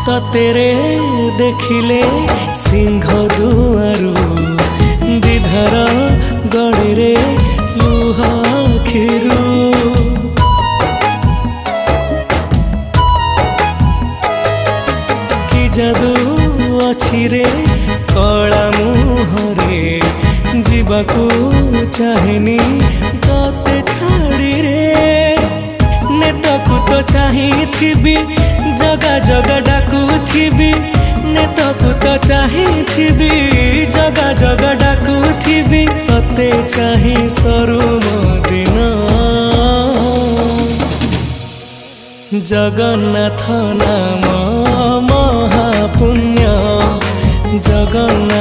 ततेरे देखिले सिंह दुआरू विधर गड़े लुह खिरू कि जादू अछि रे कला मुहरे जीवाकू चाहेनी तते छाड़ी रे नेतकू तो चाहिथिबी जगा जगा डाकुथिबी नेतकू तो चाहिथिबी जगा जगा डाकुथिबी तते चाहि सरू दिन जगन्नाथ नाम महापुण्य जगन्नाथ